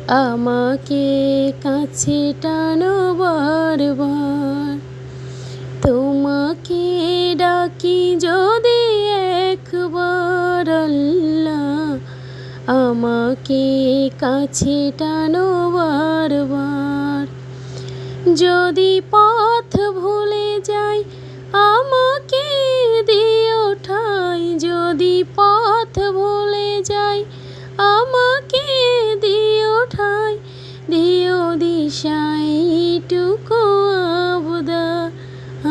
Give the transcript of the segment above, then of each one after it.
আমাকে কাছে টানো বারবার। তোমাকে ডাকি যদি একবার আল্লাহ, আমাকে কাছে টানো বারবার। যদি পথ ভুলে যাই আমাকে দিও ঠাই, যদি পথ ভুলে যাই আমাকে দিও ঠাই, দিও দিশাই টুকু আবদার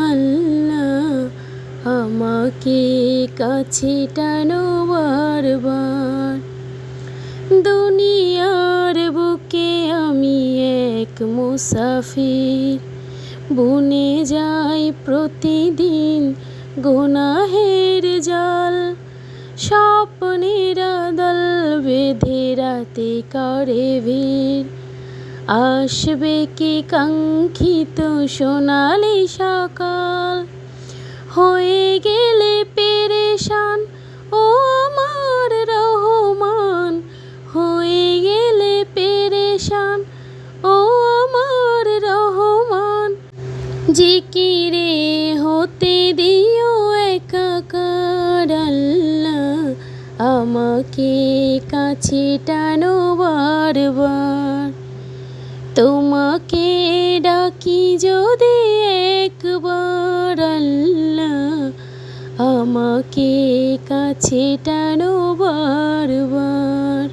আল্লাহ, আমাকে কাছে টানো বারবার। দুনিয়ার বুকে আমি এক মুসাফির, বুনে যাই প্রতিদিন গুনাহের জাল। স্বপ্নের আদল বেঁধে রাতে করে ভিড়, আসবে কি কাঙ্ক্ষিত সোনালি সকাল। হয়ে গেলে পেরেশান ও আমার রহমান, হয়ে গেলে পেরেশান ও আমার রহমান। জিকিরে হতে দিও একাকার আল্লাহ, আমাকে কাছে টানো বারবার। তোমাকে ডাকি যদি একবার আল্লাহ, আমাকে কাছে টানো বারবার।